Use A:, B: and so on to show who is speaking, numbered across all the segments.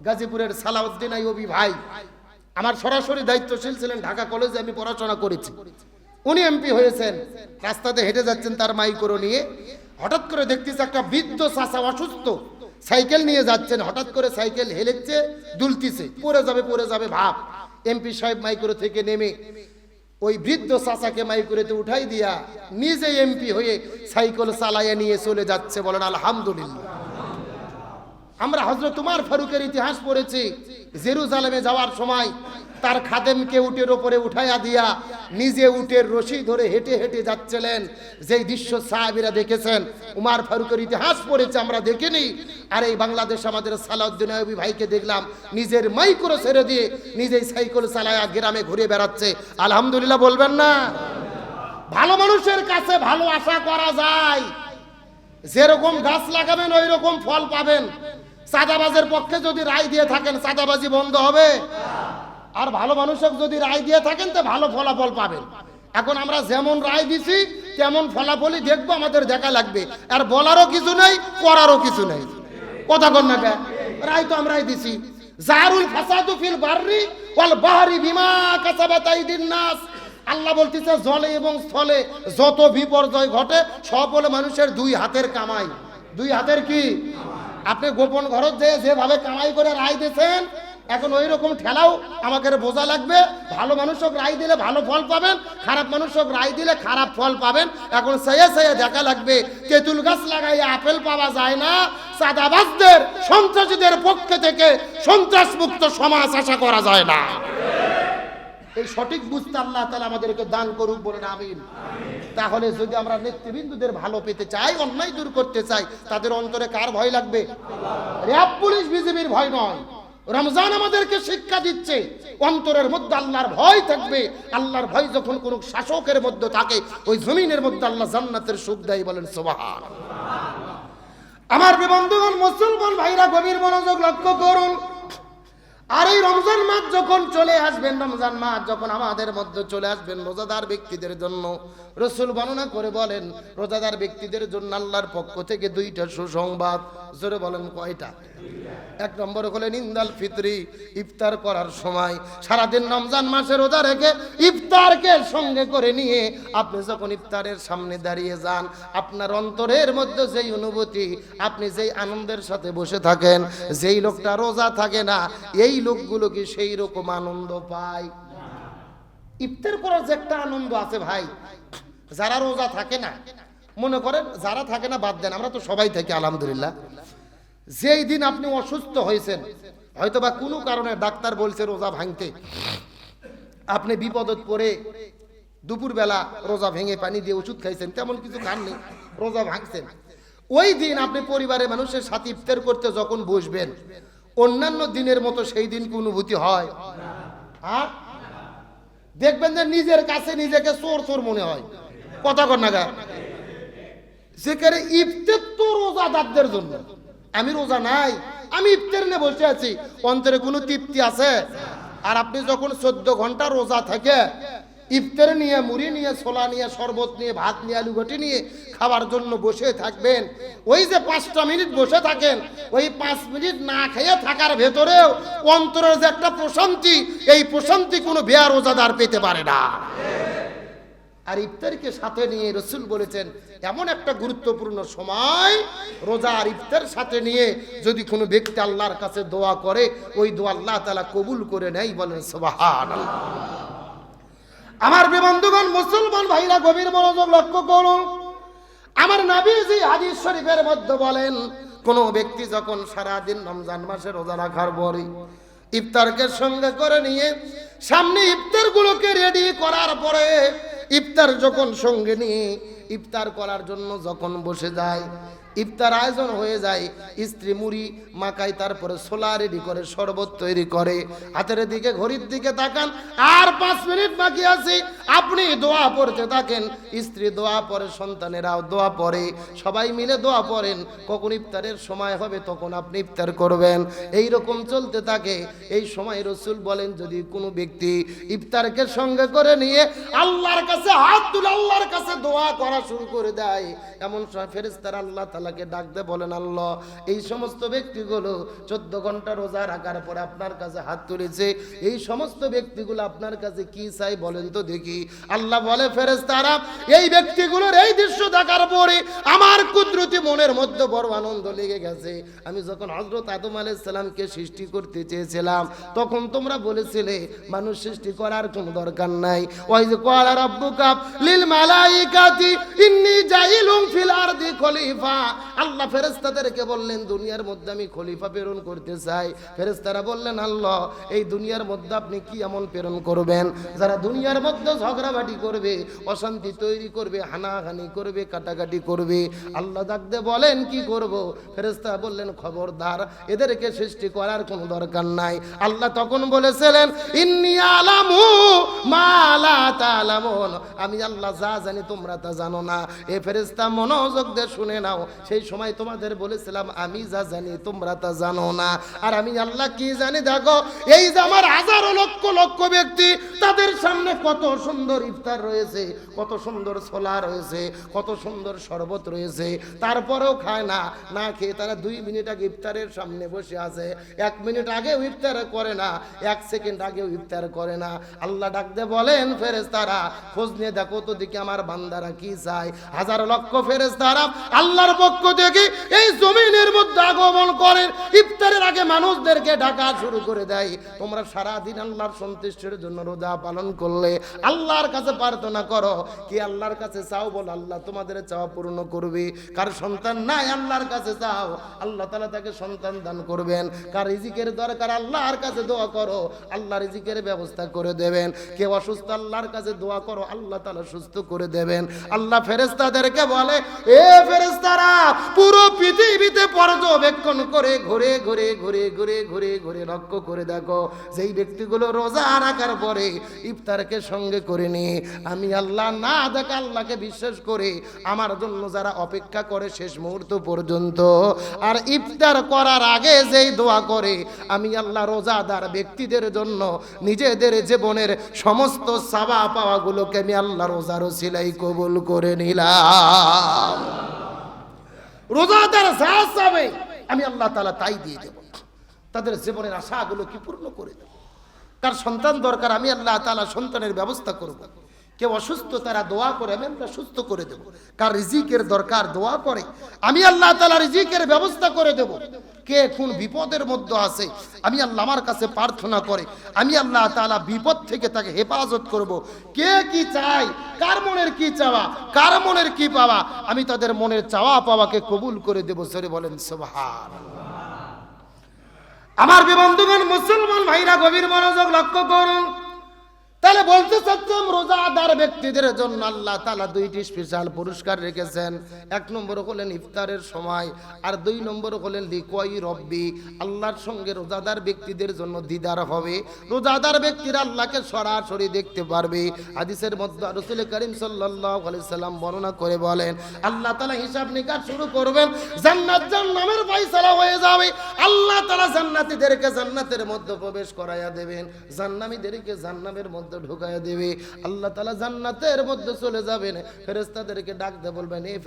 A: গাজীপুরের সালাউদ্দিন আইয়ুবী ভাই আমার সরাসরি দায়িত্বশীল ছিলেন, ঢাকা কলেজে আমি পড়াশোনা করেছি। উনি এমপি হয়েছেন, রাস্তাতে হেঁটে যাচ্ছেন তার মাইক্রো নিয়ে, হঠাৎ করে দেখতেছে একটা বৃদ্ধ চাচা অসুস্থ সাইকেল নিয়ে যাচ্ছেন, হঠাৎ করে সাইকেল হেলেচ্ছে, দুলতিছে, পড়ে যাবে ভাব। এমপি সাহেব মাইক্রো থেকে নেমে ওই বৃদ্ধ চাচাকে মাইক্রোতে উঠাই দিয়া নিজে এমপি হয়ে সাইকেল চালাইয়া নিয়ে চলে যাচ্ছে। বলেন আলহামদুলিল্লাহ। আমরা হযরত উমর ফারুকের ইতিহাস পড়েছি, জেরুজালেমে যাওয়ার সময় তার খাদেমকে উটের উপরে উঠাইয়া দিয়া নিজে উটের রশি ধরে হেঁটে হেঁটে যাচ্ছিলেন। যেই দৃশ্য সাহাবীরা দেখেছেন, উমর ফারুকের ইতিহাস পড়েছে, আমরা দেখিনি। আর এই বাংলাদেশ আমাদের সালাউদ্দিন আইয়ুবী ভাইকে দেখলাম নিজের মাইক্রো ছেড়ে দিয়ে নিজেই সাইকেল চালায়া গ্রামে ঘুরে বেড়াচ্ছে। আলহামদুলিল্লাহ বলবেন না? ভালো মানুষের কাছে ভালো আশা করা যায়। যেরকম গাছ লাগাবেন ওই রকম ফল পাবেন। চাঁদাবাজের পক্ষে যদি রায় দিয়ে থাকেন চাঁদাবাজি বন্ধ হবে, আর ভালো মানুষের যদি রায় দিয়ে থাকেন তো ভালো ফলাফল পাবেন। এখন আমরা যেমন রায় দিছি তেমন ফলাফলই দেখবো, আমাদের দেখা লাগবে। আর বলারও কিছু নেই, করারও কিছু নেই। কথা কন না, রায় তো আমরাই দিছি। জারুল ফাসাদু ফিল বাররি ওয়াল বাহরি বিমা কাসাবাত আইদিন নাস। আল্লাহ বলতেছে জলে এবং স্থলে যত বিপর্যয় ঘটে সব হলো মানুষের দুই হাতের কামাই। দুই হাতের কি? আপনি গোপন ঘরত যেভাবে কামাই করে রায় দিয়েছেন, এখন ওই রকম ঠেলাও আমাকে বোঝা লাগবে। ভালো মানুষক রায় দিলে ভালো ফল পাবেন, খারাপ মানুষক রায় দিলে খারাপ ফল পাবেন। এখন সেয়ে দেখা লাগবে। তেঁতুল গাছ লাগাইয়া আপেল পাওয়া যায় না। চাঁদাবাজদের, সন্ত্রাসীদের পক্ষে থেকে সন্ত্রাস মুক্ত সমাজ আশা করা যায় না। এই সঠিক বুঝতে আল্লাহ তাআলা আমাদেরকে দান করুক, বলেন আমিন। তাহলে যদি আমরা নেতৃবৃন্দদের ভালো পেতে চাই, অন্যায় দূর করতে চাই, তাদের অন্তরে কার ভয় লাগবে? র্যাব, পুলিশ, বিজিবির ভয় নয়। রমজান আমাদেরকে শিক্ষা দিচ্ছে অন্তরের মধ্যে আল্লাহর ভয় থাকবে। আল্লাহর ভয় যখন কোন শাসকের মধ্যে থাকে, ওই জমিনের মধ্যে আল্লাহ জান্নাতের সুখ দেয়। বলেন সুবহানাল্লাহ। আমার বন্ধুগণ, মুসলমান ভাইরা গভীর মনোযোগ লক্ষ্য করুন। আর এই রমজান মাস যখন চলে আসবেন, রমজান মাস যখন আমাদের মধ্যে চলে আসবেন, রোজাদার ব্যক্তিদের জন্য রাসূল বর্ণনা করে বলেন, রোজাদার ব্যক্তিদের জন্য আল্লাহর পক্ষ থেকে দুইটা সুসংবাদ। জোরে বলেন কয়টা? এক নম্বর হলেন ইনদাল ফিতরি, ইফতার করার সময়। সারাদিন রমজান মাসে রোজা রেখে ইফতারকে সঙ্গে করে নিয়ে আপনি যখন ইফতারের সামনে দাঁড়িয়ে যান, আপনার অন্তরের মধ্যে যেই অনুভূতি, আপনি যেই আনন্দের সাথে বসে থাকেন, যেই লোকটা রোজা থাকে না এই লোকগুলো কি সেই রকম আনন্দ পায়? ইফতার করার যে একটা আনন্দ আছে ভাই, যারা রোজা থাকে না, মনে করেন যারা থাকে না বাদ দেন, আমরা তো সবাই থাকি আলহামদুলিল্লাহ। যেই দিন আপনি অসুস্থ হয়েছেন, হয়তো বা কোনো কারণে ডাক্তার বলছে রোজা ভাঙতে, আপনি বিপদত পড়ে দুপুরবেলা রোজা ভেঙে পানি দিয়ে ওষুধ খাইছেন, তেমন কিছু খাননি, রোজা ভাঙছেন। ওই দিন আপনি পরিবারের মানুষের সাথে ইফতার করতে যখন বসবেন, অন্যান্য দিনের মতো সেই দিন কি অনুভূতি হয়? হ্যাঁ, দেখবেন যে নিজের কাছে নিজেকে চোর চোর মনে হয়। কথা কর না গা? সেখানে ইফতার তো রোজাদারদের জন্য। আমি রোজা নাই, আমি ইফতার নিয়ে বসে আছি, অন্তরে কোনো তৃপ্তি আছে? আর আপনি যখন 14 ঘন্টা রোজা থাকে ইফতার নিয়ে, মুড়ি নিয়ে, ছোলা নিয়ে, শরবত নিয়ে, ভাত নিয়ে, আলু ঘটি নিয়ে খাবার জন্য বসে থাকবেন, ওই যে 5টা মিনিট বসে থাকেন, ওই 5 মিনিট না খেয়ে থাকার ভেতরেও অন্তরের যে একটা প্রশান্তি, এই প্রশান্তি কোনো বেয়া রোজাদার পেতে পারে না। আর ইফতারকে সাথে নিয়ে রাসূল বলেছেন, এমন একটা গুরুত্বপূর্ণ সময়, রোজা আর ইফতার সাথে নিয়ে যদি কোনো ব্যক্তি আল্লাহর কাছে দোয়া করে, ওই দোয়া আল্লাহ তাআলা কবুল করে নেয়। বলেন সুবহানাল্লাহ। আমার বন্ধুগণ, মুসলমান ভাইরা গভীর মনোযোগ লক্ষ্য করুন। আমার নবীজি হাদিস শরীফের মধ্যে বলেন, কোন ব্যক্তি যখন সারাদিন রমজান মাসে রোজা রাখার পরে ইফতারকে সঙ্গে করে নিয়ে সামনে ইফতার গুলোকে রেডি করার পরে, ইফতার যখন সঙ্গে নিয়ে ইফতার করার জন্য যখন বসে যায়, ইফতার আয়োজন হয়ে যায়, স্ত্রী মুড়ি মাখায়, তারপরে ছোলা রেডি করে, শরবত তৈরি করে, হাতের দিকে ঘড়ির দিকে তাকান, আর 5 মিনিট বাকি আছে, আপনি দোয়া পড়তে থাকেন, স্ত্রী দোয়া পড়ে, সন্তানেরাও দোয়া পড়ে, সবাই মিলে দোয়া পড়েন। কখন ইফতারের সময় হবে তখন আপনি ইফতার করবেন। এই রকম চলতে থাকে। এই সময় রাসূল বলেন, যদি কোনো ব্যক্তি ইফতারকে সঙ্গে করে নিয়ে আল্লাহর কাছে হাত তুলে আল্লাহর কাছে দোয়া করা শুরু করে দেয়, এমন সময় ফেরেশতারা আল্লাহ তাআলা আল্লাহকে ডাকতে বলেন, আল্লাহ এই সমস্ত ব্যক্তিগুলো 14 ঘন্টা রোজা রাখার পরে আপনার কাছে হাত তুলেছে, এই সমস্ত ব্যক্তিগুলো আপনার কাছে কি চাই বলেন তো দেখি। আল্লাহ বলে, ফেরেশতারা এই ব্যক্তিগুলোর এই দৃশ্য দেখার পরে আমার কুদরতি মনের মধ্যে বড় আনন্দ লেগে গেছে। আমি যখন হযরত আদম আলাইহিস সালামকে সৃষ্টি করতে চেয়েছিলাম তখন তোমরা বলেছিলে মানুষ সৃষ্টি করার কোনো দরকার নাই। ওই যে ক্বালা রাব্বুকা লিল মালাইকাতি ইন্নী জাইলুম ফিল আরদি খলিফা, আল্লাহ ফেরেশতাদেরকে বললেন দুনিয়ার মধ্যে আমি খলিফা প্রেরণ করতে চাই। ফেরেশতারা বললেন, আল্লাহ এই দুনিয়ার মধ্যে আপনি কি এমন প্রেরণ করবেন যারা দুনিয়ার মধ্যে ঝগড়াবাটি করবে, অশান্তি তৈরি করবে, হানাহানি করবে, কাটাকাটি করবে। আল্লাহ ডাকতে বলেন কি করব? ফেরেশতা বললেন খবরদার এদেরকে সৃষ্টি করার কোনো দরকার নাই। আল্লাহ তখন বলেছিলেন ইন্নী আলামু মা লা তা'লামুন, আমি আল্লাহ যা জানি তোমরা তা জানো না। এ ফেরেশতা মনোযোগ দিয়ে শুনে নাও, সেই সময় তোমাদের বলেছিলাম আমি যা জানি তোমরা তা জানো না। আর আমি আল্লাহ কি জানি দেখো, এই যে আমার হাজারো লক্ষ লক্ষ ব্যক্তি তাদের সামনে কত সুন্দর ইফতার রয়েছে, কত সুন্দর ছোলা রয়েছে, কত সুন্দর শরবত রয়েছে, তারপরেও খায় না। না খেয়ে তারা 2 মিনিট আগে ইফতারের সামনে বসে আছে, 1 মিনিট আগেও ইফতার করে না, 1 সেকেন্ড আগেও ইফতার করে না। আল্লাহ ডাকতে বলেন ফেরেশতারা খোঁজ নিয়ে দেখো তো দেখি আমার বান্দারা কি চায়। হাজার লক্ষ ফেরেশতারা আল্লাহর পক্ষ থেকে এই জমিনের মধ্যে আগমন করেন, ইফতারের আগে মানুষদেরকে ডাকা শুরু করে দেয়, তোমরা সারা দিন আল্লাহর সন্তুষ্টির জন্য রোজা পালন করলে আল্লাহর কাছে প্রার্থনা করো, কি আল্লাহর কাছে চাও, বল আল্লাহ তোমাদের চাওয়া পূর্ণ করবে। কার সন্তান নাই আল্লাহর কাছে চাও, আল্লাহ তাআলা তাকে সন্তান দান করবেন। কার রিজিকের দরকার আল্লাহর কাছে দোয়া করো, আল্লাহ রিজিকের ব্যবস্থা করে দেবেন। কেউ অসুস্থ আল্লাহর কাছে দোয়া করো, আল্লাহ তাআলা সুস্থ করে দেবেন। আল্লাহ ফেরেশতাদেরকে বলে, এ ফেরেশতারা পুরো পৃথিবীতে পর্যবেক্ষণ করে ঘুরে ঘুরে ঘুরে ঘুরে ঘুরে ঘুরে লক্ষ্য করে দেখো, যেই ব্যক্তিগুলো রোজা রাখার পরে ইফতারকে সঙ্গে করে নিয়ে আমি আল্লাহ না দেখা আল্লাহকে বিশ্বাস করে আমার জন্য যারা অপেক্ষা করে শেষ মুহূর্ত পর্যন্ত, আর ইফতার করার আগে যেই দোয়া করে আমি আল্লাহ রোজাদার ব্যক্তিদের জন্য নিজেদের জীবনের সমস্ত সাবা পাওয়াগুলোকে আমি আল্লাহ রোজার ওসিলাই কবুল করে নিলাম। রোজাদার যা চাবে আমি আল্লাহ তাআলা তাই দিয়ে দেব, তাদের জীবনের আশাগুলো কি পূর্ণ করে দেব। কার সন্তান দরকার আমি আল্লাহ তাআলা সন্তানের ব্যবস্থা করব। কেউ অসুস্থ তারা দোয়া করে আমি আল্লাহ সুস্থ করে দেব। কার রিজিকের দরকার দোয়া করে আমি আল্লাহ তাআলা রিজিকের ব্যবস্থা করে দেব। কে কোন বিপদের মধ্যে আছে আমি আল্লাহ আমার কাছে প্রার্থনা করে আমি আল্লাহ তাআলা বিপদ থেকে তাকে হেফাজত করব। কে কি চায়, কার মনের কি চাওয়া, কার মনের কি পাওয়া, আমি তাদের মনের চাওয়া পাওয়াকে কবুল করে দেব। সরে বলেন সুবহানাল্লাহ। আমার বন্ধুগণ মুসলমান ভাইরা গভীর মনোযোগ লক্ষ্য করুন। তাহলে বলতে চাচ্ছেন রোজাদার ব্যক্তিদের জন্য আল্লাহ তাআলা 2টি স্পেশাল পুরস্কার রেখেছেন। 1 নম্বর হলেন ইফতারের সময়, আর 2 নম্বর হলেন লিকাই রব্বি, আল্লাহর সঙ্গে রোজাদার ব্যক্তিদের জন্য দিদার হবে। রোজাদার ব্যক্তিরা আল্লাহকে সরাসরি দেখতে পারবে। হাদিসের মধ্যে রাসূল করিম সাল্লাল্লাহু আলাইহি সাল্লাম বর্ণনা করে বলেন, আল্লাহ তাআলা হিসাব নিকাশ শুরু করবেন, জান্নাত জাহান্নামের ফয়সালা হয়ে যাবে। আল্লাহ তাআলা জান্নাতীদেরকে জান্নাতের মধ্যে প্রবেশ করায়া দেবেন, জাহান্নামীদেরকে জাহান্নামের মধ্যে ঢুকায়া দেবে। আল্লাহ তাআলা জান্নাতের মধ্যে চলে যাবেন, ফেরেশতাদেরকে ডাকতে বলবেন, এই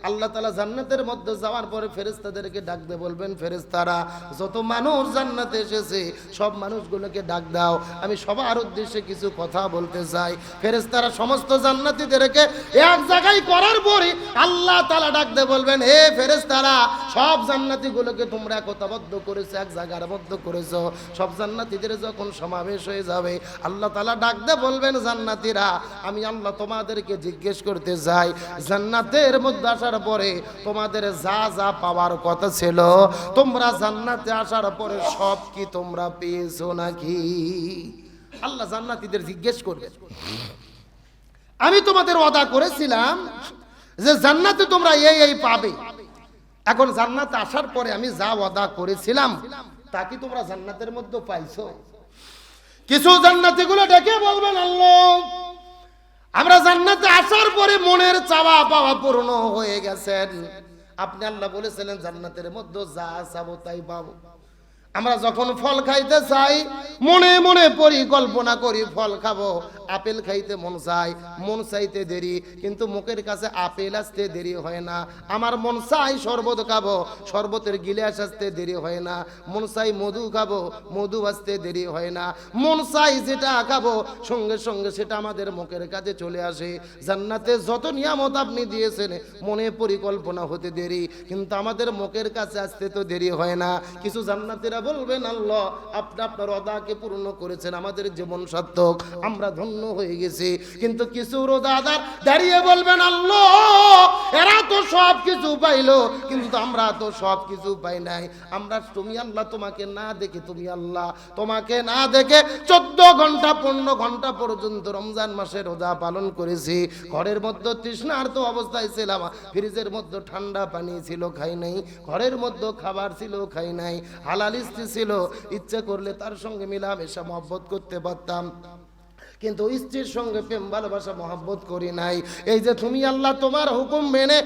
A: আল্লাহ তাআলা জান্নাতের মধ্যে যাওয়ার পরে ফেরেশতাদেরকে ডাকতে বলবেন, ফেরেশতারা যত মানুষ জান্নাতে এসেছে সব মানুষগুলোকে ডাক দাও, আমি সবার উদ্দেশ্যে কিছু কথা বলতে চাই। ফেরেশতারা সমস্ত জান্নাতীদেরকে এক জায়গায় করার পরে আল্লাহ তাআলা ডাকতে বলবেন, হে ফেরেশতারা সব জান্নাতীগুলোকে তোমরা একতাবদ্ধ করেছো, এক জায়গার মধ্যে করেছো। সব জান্নাতীদের যখন সমাবেশ হয়ে যাবে আল্লাহ তাআলা ডাকতে বলবেন, জান্নাতীরা আমি আল্লাহ তোমাদেরকে জিজ্ঞেস করতে চাই, জান্নাতের মধ্যে আসার পরে তোমাদের যা যা পাওয়ার কথা ছিল তোমরা জান্নাতে আসার পরে সব কি তোমরা পেয়েছো নাকি? আল্লাহ জান্নাতীদের জিজ্ঞেস করবে, আমি তোমাদের ওয়াদা করেছিলাম যে জান্নাতে তোমরা এই পাবে, এখন জান্নাতে আসার পরে আমি যা ওয়াদা করেছিলাম তা কি তোমরা জান্নাতের মধ্যে পাইছো? কিছু জান্নাতি গুলো ডেকে বলবেন, আল্লাহ আমরা জান্নাতে আসার পরে মনের চাওয়া পাওয়া পূর্ণ হয়ে গেছেন। আপনি আল্লাহ বলেছিলেন জান্নাতের মধ্যে যা চাবো তাই পাবো। আমরা যখন ফল খাইতে চাই মনে মনে পরিকল্পনা করি ফল খাবো, আপেল খাইতে মন চাইতে দেরি, কিন্তু মুখের কাছে আপেল আসতে দেরি হয় না। আমার মন চাই শরবত খাবো, শরবতের গিলাস আসতে দেরি হয় না। মন চাই মধু খাবো, মধু আসতে দেরি হয় না। মন চাই যেটা খাবো সঙ্গে সঙ্গে সেটা আমাদের মুখের কাছে চলে আসে। জান্নাতে যত নিয়ামত আপনি দিয়েছেন মনে পরিকল্পনা হতে দেরি, কিন্তু আমাদের মুখের কাছে আসতে তো দেরি হয় না। কিছু জান্নাতীরা বলবেন, আল্লাহ আপনি আপনার ওয়াদাকে পূর্ণ করেছেন, আমাদের জীবন সার্থক, আমরা ধন্য হয়ে গেছি। কিন্তু কিছু রোজাদার দাঁড়িয়ে বলবেন, আল্লাহ এরা তো সব কিছু পাইলো কিন্তু আমরা তো সব কিছু পাই নাই। আমরা তুমি আল্লাহ তোমাকে না দেখে, তুমি আল্লাহ তোমাকে না দেখে 14 ঘন্টা 15 ঘন্টা পর্যন্ত রমজান মাসে রোজা পালন করেছি। ঘরের মধ্যে তৃষ্ণার্ত অবস্থায় ছিলাম, ফ্রিজের মধ্যে ঠান্ডা পানি ছিল খাই নাই, ঘরের মধ্যে খাবার ছিল খাই নাই, হালাল স্ত্রী ছিল, ইচ্ছে করলে তার সঙ্গে মিলামেশা মহব্বত করতে পারতাম, কিন্তু স্ত্রীর সঙ্গে প্রেম ভালোবাসা মহব্বত করি নাই। এই যে তুমি আল্লাহ তোমার হুকুম মেনে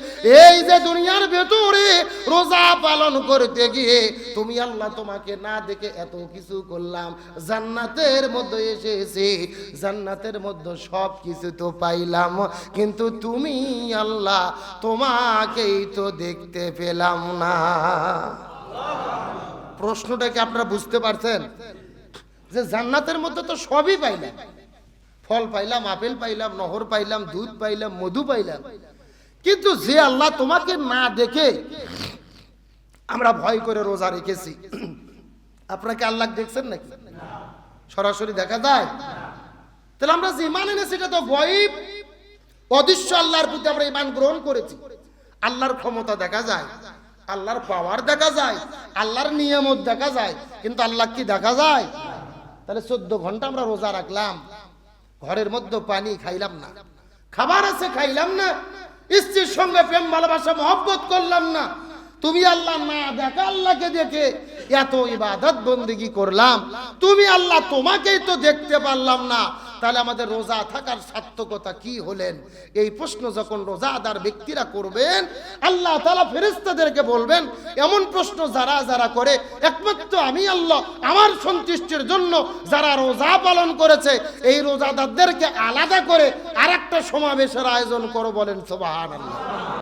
A: এই যে দুনিয়ার ভেতরে রোজা পালন করতে গিয়ে তুমি আল্লাহ তোমাকে না দেখে এত কিছু করলাম, জান্নাতের মধ্যে এসেছি, জান্নাতের মধ্যে সব কিছু তো পাইলাম, কিন্তু তুমি আল্লাহ তোমাকেই তো দেখতে পেলাম না। প্রশ্নটাকে আপনারা বুঝতে পারছেন যে জান্নাতের মধ্যে তো সবই পাইলাম, ফল পাইলাম, আপেল পাইলাম, নহর পাইলাম, দুধ পাইলাম, মধু পাইলাম, কিন্তু যে আল্লাহ তোমাকে না দেখে আমরা ভয় করে রোজা রেখেছি, আপনাকে আল্লাহ দেখছেন নাকি? সরাসরি দেখা যায়? তাহলে আমরা যে ইমান এনেছি সেটা তো গয়ব, অদৃশ্য আল্লাহর প্রতি আমরা ইমান গ্রহণ করেছি। আল্লাহর ক্ষমতা দেখা যায়, আল্লাহর পাওয়ার দেখা যায়, আল্লাহর নিয়ামত দেখা যায়, কিন্তু আল্লাহ কি দেখা যায়? তাহলে 14 ঘন্টা আমরা রোজা রাখলাম, ঘরের মধ্যে পানি খাইলাম না, খাবার আছে খাইলাম না, স্ত্রীর সঙ্গে প্রেম ভালোবাসা মহব্বত করলাম না, তুমি আল্লাহ না দেখা আল্লাহকে দেখে এত ইবাদত বন্দেগী করলাম, তুমি আল্লাহ তোমাকেই তো দেখতে পারলাম না, তাহলে আমাদের রোজা থাকার সার্থকতা কি হলেন? এই প্রশ্ন যখন রোজাদার ব্যক্তিরা করবেন, আল্লাহ তাআলা ফেরেশতাদেরকে বলবেন, এমন প্রশ্ন যারা যারা করে একমাত্র আমি আল্লাহ আমার সন্তুষ্টির জন্য যারা রোজা পালন করেছে এই রোজাদারদেরকে আলাদা করে আরেকটা সমাবেশের আয়োজন করো, বলেন সুবহানাল্লাহ।